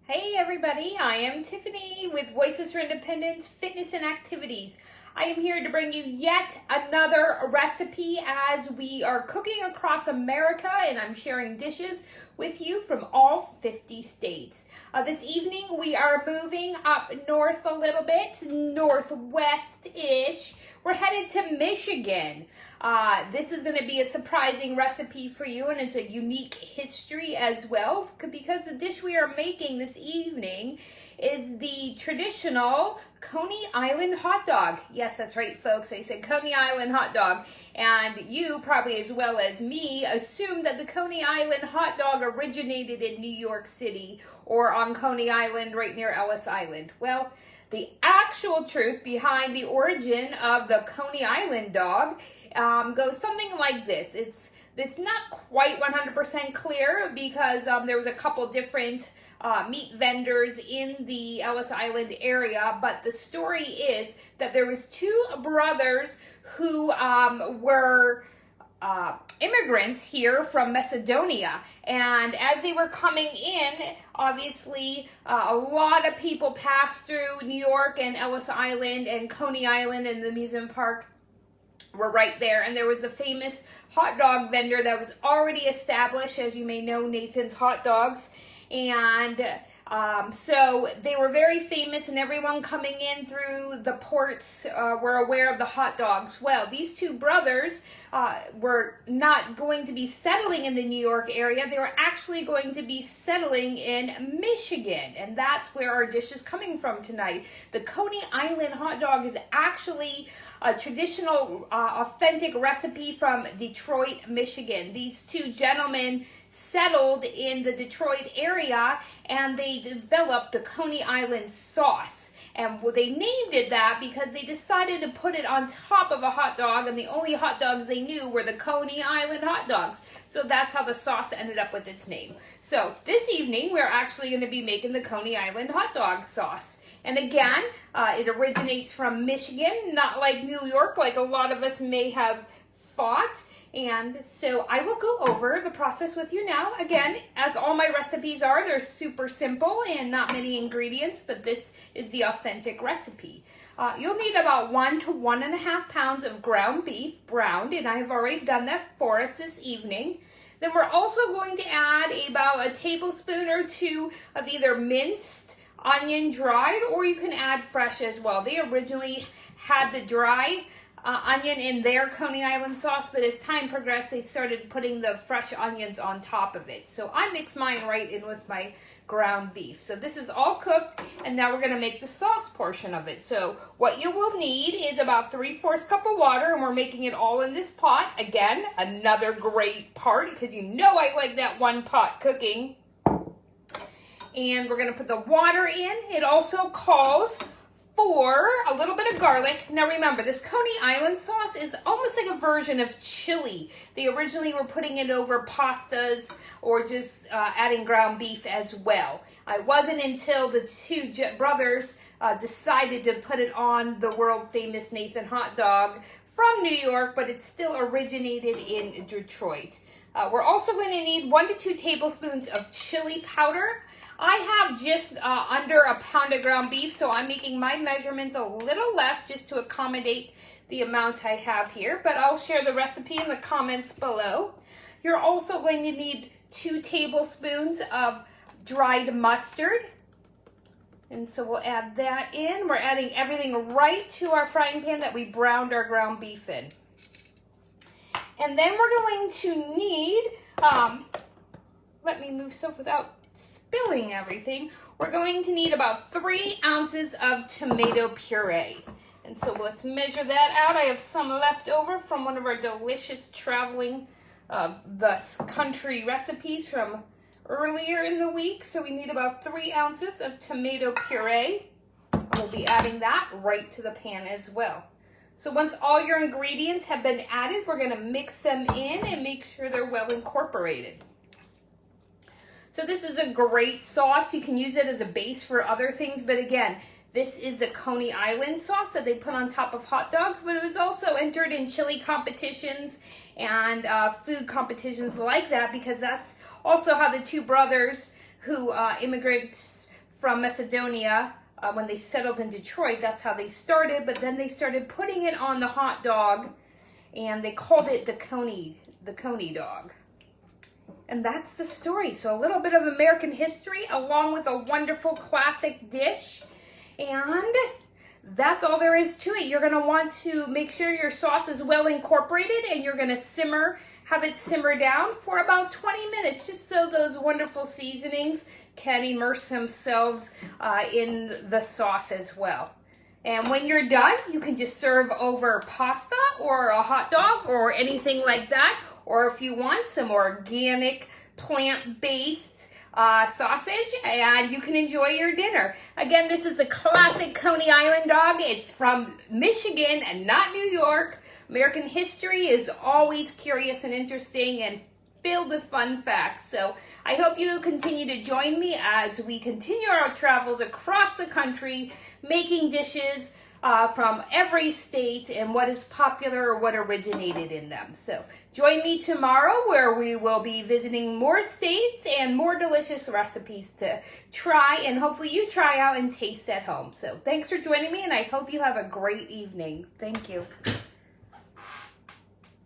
Hey everybody, I am Tiffany with Voices for Independence Fitness and Activities. I am here to bring you yet another recipe as we are cooking across America, and I'm sharing dishes with you from all 50 states. This evening we are moving up north a little bit, northwest-ish. We're headed to Michigan. This is going to be a surprising recipe for you, and it's a unique history as well, because the dish we are making this evening is the traditional Coney Island hot dog. Yes, that's right, folks. I said Coney Island hot dog. And you, probably as well as me, assume that the Coney Island hot dog originated in New York City or on Coney Island right near Ellis Island. Well, the actual truth behind the origin of the Coney Island dog goes something like this. It's not quite 100% clear because there was a couple different meat vendors in the Ellis Island area, but the story is that there was two brothers who were immigrants here from Macedonia, and as they were coming in, obviously a lot of people passed through New York and Ellis Island and Coney Island, and the amusement park were right there, and there was a famous hot dog vendor that was already established, as you may know, Nathan's Hot Dogs, and so they were very famous, and everyone coming in through the ports were aware of the hot dogs. Well, these two brothers were not going to be settling in the New York area. They were actually going to be settling in Michigan, and that's where our dish is coming from tonight. The Coney Island hot dog is actually a traditional, authentic recipe from Detroit, Michigan. These two gentlemen settled in the Detroit area, and they developed the Coney Island sauce. And they named it that because they decided to put it on top of a hot dog, and the only hot dogs they knew were the Coney Island hot dogs. So that's how the sauce ended up with its name. So this evening, we're actually going to be making the Coney Island hot dog sauce. And again, it originates from Michigan, not like New York, like a lot of us may have thought. And so I will go over the process with you now. Again, as all my recipes are, they're super simple and not many ingredients, but this is the authentic recipe. You'll need about 1 to 1.5 pounds of ground beef browned, and I have already done that for us this evening. Then we're also going to add about a tablespoon or two of either minced onion dried, or you can add fresh as well. They originally had the dry onion in their Coney Island sauce, but as time progressed, they started putting the fresh onions on top of it. So I mix mine right in with my ground beef. So this is all cooked, and now we're going to make the sauce portion of it. So what you will need is about 3/4 cup of water, and we're making it all in this pot. Again, another great part, because you know I like that one pot cooking. And we're going to put the water in. It also calls for a little bit of garlic. Now remember, this Coney Island sauce is almost like a version of chili. They originally were putting it over pastas or just adding ground beef as well. It wasn't until the two brothers decided to put it on the world famous Nathan hot dog from New York, but it still originated in Detroit. We're also going to need 1 to 2 tablespoons of chili powder. I have just under a pound of ground beef, so I'm making my measurements a little less just to accommodate the amount I have here, but I'll share the recipe in the comments below. You're also going to need 2 tablespoons of dried mustard, and so we'll add that in. We're adding everything right to our frying pan that we browned our ground beef in. And then we're going to need, let me move stuff without spilling everything. We're going to need about 3 ounces of tomato puree. And so let's measure that out. I have some left over from one of our delicious traveling thus country recipes from earlier in the week. So we need about 3 ounces of tomato puree. We'll be adding that right to the pan as well. So once all your ingredients have been added, we're going to mix them in and make sure they're well incorporated. So this is a great sauce. You can use it as a base for other things, but again, this is a Coney Island sauce that they put on top of hot dogs, but it was also entered in chili competitions and food competitions like that, because that's also how the two brothers who immigrated from Macedonia. When they settled in Detroit, that's how they started, but then they started putting it on the hot dog, and they called it the Coney dog. And that's the story. So a little bit of American history along with a wonderful classic dish. And that's all there is to it. You're going to want to make sure your sauce is well incorporated, and you're going to have it simmer down for about 20 minutes, just so those wonderful seasonings can immerse themselves in the sauce as well. And when you're done, you can just serve over pasta or a hot dog or anything like that. Or if you want some organic plant-based sausage, and you can enjoy your dinner. Again, this is the classic Coney Island dog. It's from Michigan and not New York. American history is always curious and interesting and filled with fun facts. So I hope you continue to join me as we continue our travels across the country, making dishes from every state and what is popular or what originated in them. So join me tomorrow, where we will be visiting more states and more delicious recipes to try, and hopefully you try out and taste at home. So thanks for joining me, and I hope you have a great evening. Thank you.